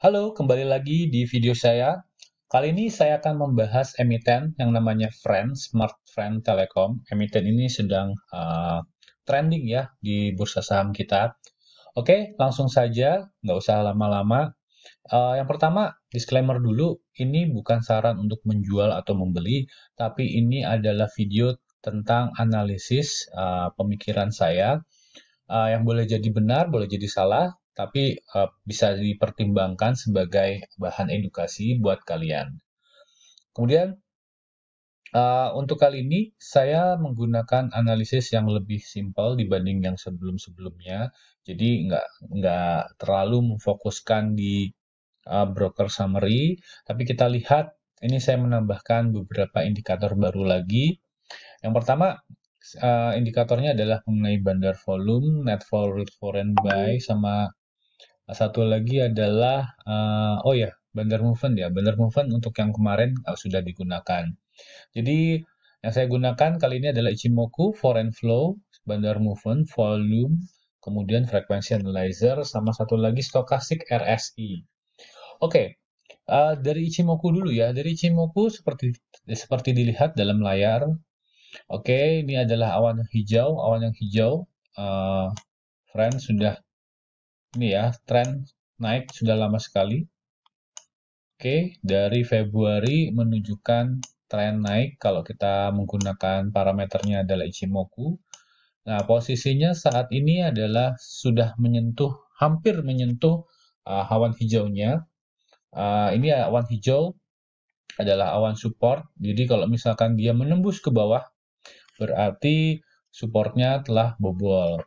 Halo, kembali lagi di video saya. Kali ini saya akan membahas emiten yang namanya Friend, Smart Friend Telekom. Emiten ini sedang trending ya di bursa saham kita. Oke, langsung saja, nggak usah lama-lama. Yang pertama, disclaimer dulu, ini bukan saran untuk menjual atau membeli, tapi ini adalah video tentang analisis pemikiran saya yang boleh jadi benar, boleh jadi salah, tapi bisa dipertimbangkan sebagai bahan edukasi buat kalian. Kemudian, untuk kali ini saya menggunakan analisis yang lebih simpel dibanding yang sebelum-sebelumnya. Jadi nggak terlalu memfokuskan di broker summary, tapi kita lihat ini saya menambahkan beberapa indikator baru lagi. Yang pertama, indikatornya adalah mengenai bandar volume, net forward foreign buy, sama satu lagi adalah, oh ya, bandar movement ya. Bandar movement untuk yang kemarin sudah digunakan. Jadi yang saya gunakan kali ini adalah Ichimoku, foreign flow, bandar movement, volume, kemudian frequency analyzer, sama satu lagi stochastic RSI. Oke, dari Ichimoku dulu ya. Dari Ichimoku seperti seperti dilihat dalam layar. Oke, ini adalah awan hijau. Awan yang hijau, eh, friend sudah ini ya, tren naik sudah lama sekali. Oke, dari Februari menunjukkan tren naik kalau kita menggunakan parameternya adalah Ichimoku. Nah, posisinya saat ini adalah sudah menyentuh, hampir menyentuh awan hijaunya. Ini awan hijau adalah awan support. Jadi kalau misalkan dia menembus ke bawah, berarti supportnya telah bobol.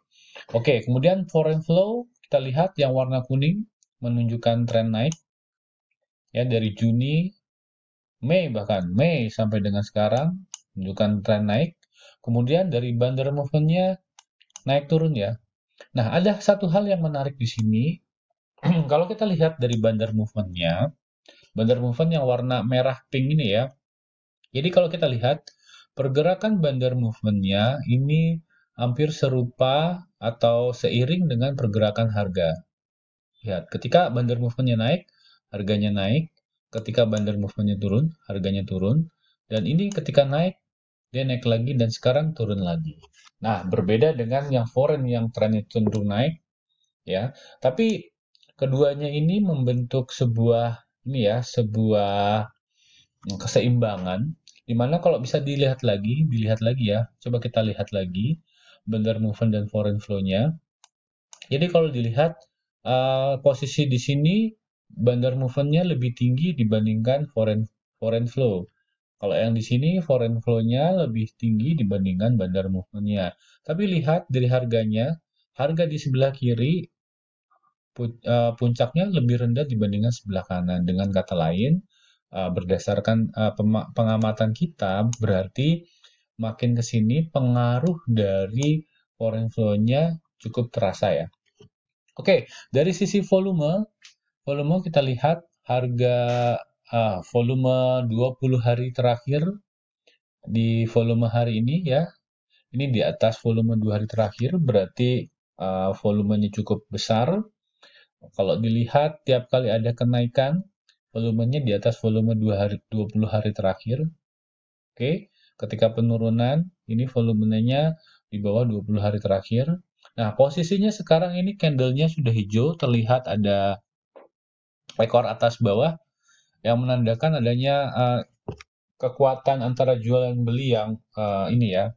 Oke, kemudian foreign flow, kita lihat yang warna kuning menunjukkan tren naik. Ya, dari Juni, Mei bahkan, Mei sampai dengan sekarang, menunjukkan tren naik. Kemudian dari bandar movement-nya naik turun ya. Nah, ada satu hal yang menarik di sini. Kalau kita lihat dari bandar movement yang warna merah pink ini ya. Jadi kalau kita lihat, pergerakan bandar movement-nya ini hampir serupa atau seiring dengan pergerakan harga. Lihat, ketika bandar movement-nya naik, harganya naik. Ketika bandar movement-nya turun, harganya turun. Dan ini ketika naik, dia naik lagi dan sekarang turun lagi. Nah, berbeda dengan yang foreign yang trennya cenderung naik, ya. Tapi keduanya ini membentuk sebuah sebuah keseimbangan di mana kalau bisa dilihat lagi ya. Coba kita lihat lagi bandar movement dan foreign flow-nya. Jadi kalau dilihat posisi di sini bandar movement-nya lebih tinggi dibandingkan foreign foreign flow. Kalau yang di sini foreign flow-nya lebih tinggi dibandingkan bandar movement-nya. Tapi lihat dari harganya, harga di sebelah kiri puncaknya lebih rendah dibandingkan sebelah kanan. Dengan kata lain, berdasarkan pengamatan kita, berarti makin ke sini pengaruh dari foreign flow-nya cukup terasa ya. Oke, dari sisi volume, volume kita lihat harga volume 20 hari terakhir di volume hari ini ya. Ini di atas volume 2 hari terakhir berarti volumenya cukup besar. Kalau dilihat tiap kali ada kenaikan, volumenya di atas volume 20 hari terakhir. Oke, ketika penurunan, ini volumenya di bawah 20 hari terakhir. Nah, posisinya sekarang ini candlenya sudah hijau, terlihat ada ekor atas bawah yang menandakan adanya kekuatan antara jual dan beli yang ini ya,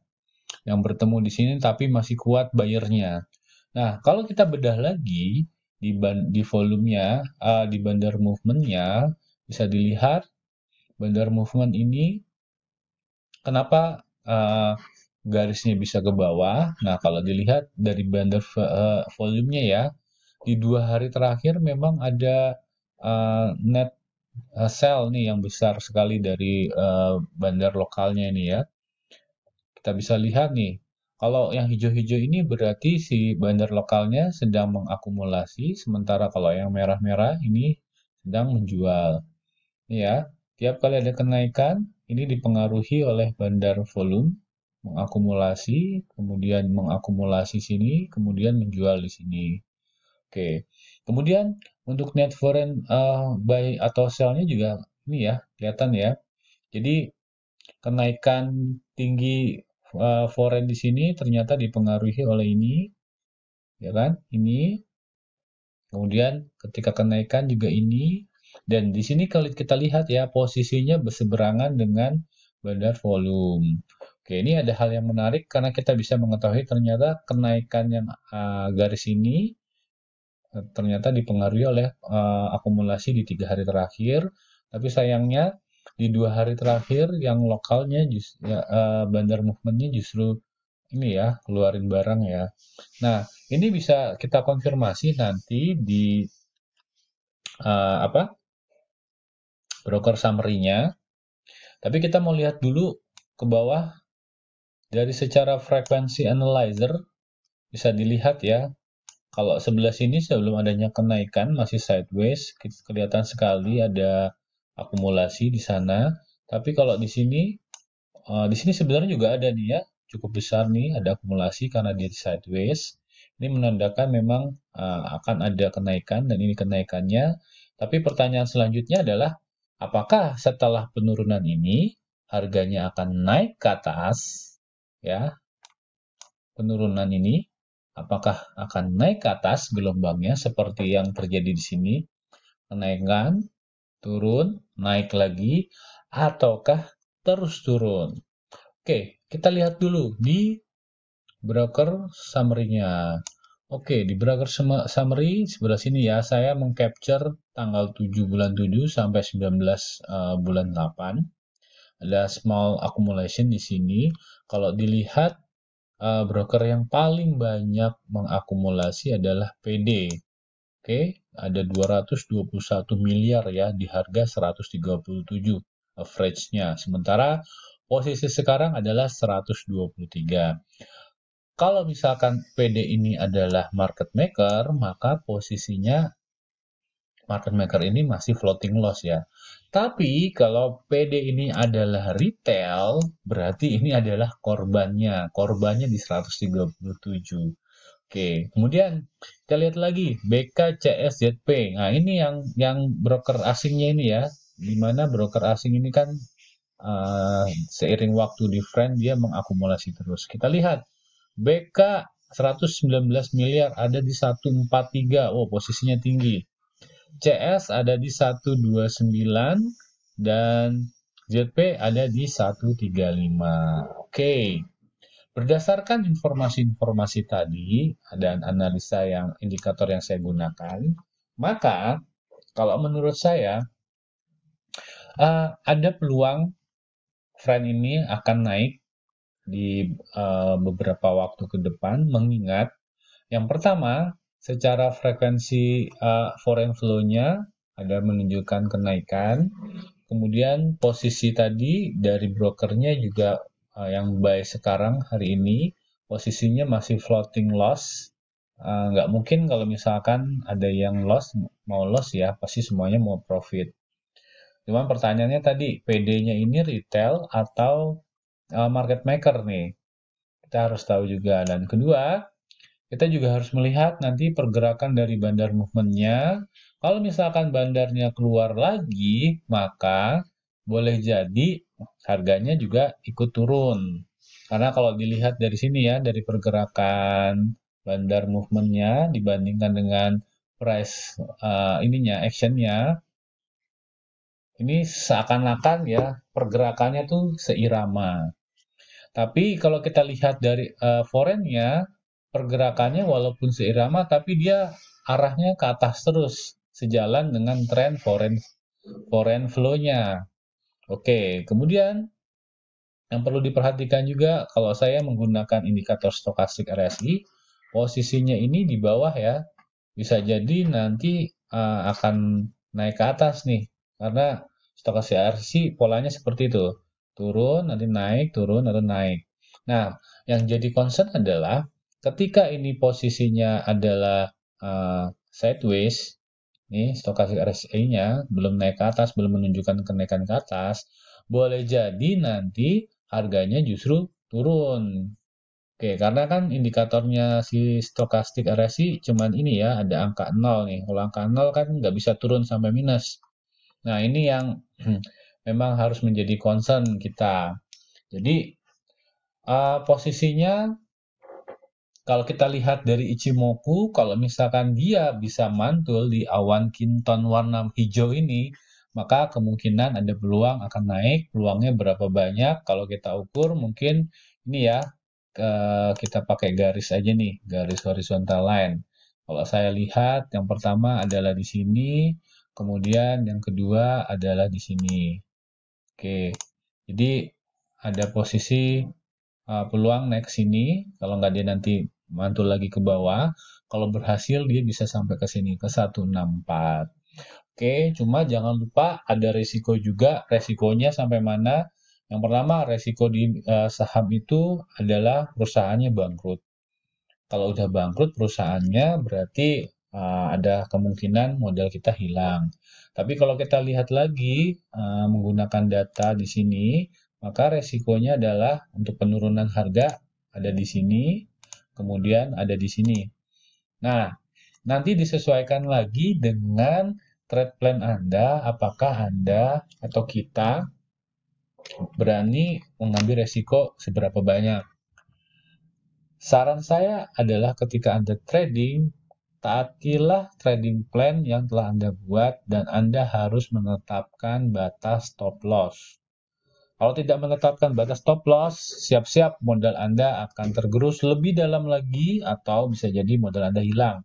yang bertemu di sini tapi masih kuat buyernya. Nah, kalau kita bedah lagi di volumenya, di bandar movement-nya, bisa dilihat bandar movement ini kenapa garisnya bisa ke bawah. Nah, kalau dilihat dari bandar volumenya ya, di 2 hari terakhir memang ada net sell nih yang besar sekali dari bandar lokalnya ini ya. Kita bisa lihat nih, kalau yang hijau-hijau ini berarti si bandar lokalnya sedang mengakumulasi, sementara kalau yang merah-merah ini sedang menjual. Ini ya, tiap kali ada kenaikan, ini dipengaruhi oleh bandar volume, mengakumulasi, kemudian mengakumulasi sini, kemudian menjual di sini. Oke, kemudian Untuk net foreign buy atau sell-nya juga ini ya, kelihatan ya. Jadi kenaikan tinggi foreign di sini ternyata dipengaruhi oleh ini, ya kan? Ini. Kemudian ketika kenaikan juga ini, dan di sini kalau kita lihat ya posisinya berseberangan dengan bandar volume. Oke, ini ada hal yang menarik karena kita bisa mengetahui ternyata kenaikan yang garis ini ternyata dipengaruhi oleh akumulasi di 3 hari terakhir. Tapi sayangnya di 2 hari terakhir yang lokalnya bandar movementnya justru ini ya keluarin barang ya. Nah, ini bisa kita konfirmasi nanti di apa broker summary-nya. Tapi kita mau lihat dulu ke bawah dari secara frekuensi analyzer bisa dilihat ya. Kalau sebelah sini sebelum adanya kenaikan masih sideways, kelihatan sekali ada akumulasi di sana. Tapi kalau di sini sebenarnya juga ada nih ya, cukup besar nih ada akumulasi karena dia sideways. Ini menandakan memang akan ada kenaikan dan ini kenaikannya. Tapi pertanyaan selanjutnya adalah apakah setelah penurunan ini harganya akan naik ke atas ya, penurunan ini apakah akan naik ke atas gelombangnya seperti yang terjadi di sini, kenaikan, turun, naik lagi, ataukah terus turun? Oke, kita lihat dulu di broker summary-nya. Oke, di broker summary sebelah sini ya, saya mengcapture tanggal 7 bulan 7 sampai 19 bulan 8. Ada small accumulation di sini. Kalau dilihat broker yang paling banyak mengakumulasi adalah PD. Oke, ada 221 miliar ya di harga 137 average-nya. Sementara posisi sekarang adalah 123. Kalau misalkan PD ini adalah market maker, maka posisinya market maker ini masih floating loss ya. Tapi kalau PD ini adalah retail, berarti ini adalah korbannya. Korbannya di 137. Oke, kemudian kita lihat lagi BKCSZP. Nah, ini yang broker asingnya ini ya. Di mana broker asing ini kan seiring waktu di friend dia mengakumulasi terus. Kita lihat BK 119 miliar ada di 143. Oh, posisinya tinggi. CS ada di 129 dan ZP ada di 135. Oke. Berdasarkan informasi-informasi tadi dan analisa indikator yang saya gunakan, maka kalau menurut saya ada peluang trend ini akan naik di beberapa waktu ke depan, mengingat yang pertama secara frekuensi foreign flow-nya ada menunjukkan kenaikan. Kemudian posisi tadi dari brokernya juga yang buy sekarang hari ini posisinya masih floating loss. Nggak mungkin kalau misalkan ada yang mau loss ya, pasti semuanya mau profit. Cuman pertanyaannya tadi, PD-nya ini retail atau market maker nih? Kita harus tahu juga. Dan kedua, kita juga harus melihat nanti pergerakan dari bandar movement-nya. Kalau misalkan bandarnya keluar lagi, maka boleh jadi harganya juga ikut turun. Karena kalau dilihat dari sini ya, dari pergerakan bandar movement-nya dibandingkan dengan price actionnya, ini seakan-akan ya pergerakannya tuh seirama. Tapi kalau kita lihat dari foreign-nya, pergerakannya walaupun seirama, tapi dia arahnya ke atas terus, sejalan dengan tren foreign flow-nya. Oke, kemudian yang perlu diperhatikan juga, kalau saya menggunakan indikator stokastik RSI, posisinya ini di bawah ya, bisa jadi nanti akan naik ke atas nih, karena stokastik RSI polanya seperti itu. Turun, nanti naik, turun, nanti naik. Nah, yang jadi concern adalah ketika ini posisinya adalah sideways, nih stokastik RSI-nya belum naik ke atas, belum menunjukkan kenaikan ke atas, boleh jadi nanti harganya justru turun. Oke, karena kan indikatornya si stochastic RSI cuman ini ya, ada angka 0 nih. Kalau angka 0 kan nggak bisa turun sampai minus. Nah, ini yang memang harus menjadi concern kita. Jadi, posisinya kalau kita lihat dari Ichimoku, kalau misalkan dia bisa mantul di awan kinton warna hijau ini, maka kemungkinan ada peluang akan naik. Peluangnya berapa banyak? Kalau kita ukur mungkin ini ya, kita pakai garis aja nih, garis horizontal line. Kalau saya lihat, yang pertama adalah di sini, kemudian yang kedua adalah di sini. Oke, jadi ada posisi peluang naik sini. Kalau nggak dia nanti mantul lagi ke bawah. Kalau berhasil dia bisa sampai ke sini ke 164. Oke, cuma jangan lupa ada risiko juga. Resikonya sampai mana? Yang pertama, resiko di saham itu adalah perusahaannya bangkrut. Kalau udah bangkrut perusahaannya berarti ada kemungkinan modal kita hilang. Tapi kalau kita lihat lagi menggunakan data di sini, maka resikonya adalah untuk penurunan harga ada di sini, kemudian ada di sini. Nah, nanti disesuaikan lagi dengan trade plan Anda, apakah Anda atau kita berani mengambil resiko seberapa banyak. Saran saya adalah ketika Anda trading, taatilah trading plan yang telah Anda buat dan Anda harus menetapkan batas stop loss. Kalau tidak menetapkan batas stop loss, siap-siap modal Anda akan tergerus lebih dalam lagi atau bisa jadi modal Anda hilang.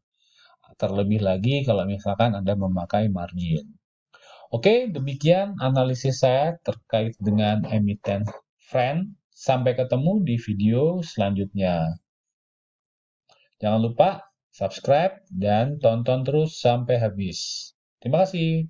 Terlebih lagi kalau misalkan Anda memakai margin. Oke, demikian analisis saya terkait dengan emiten Friend. Sampai ketemu di video selanjutnya. Jangan lupa subscribe dan tonton terus sampai habis. Terima kasih.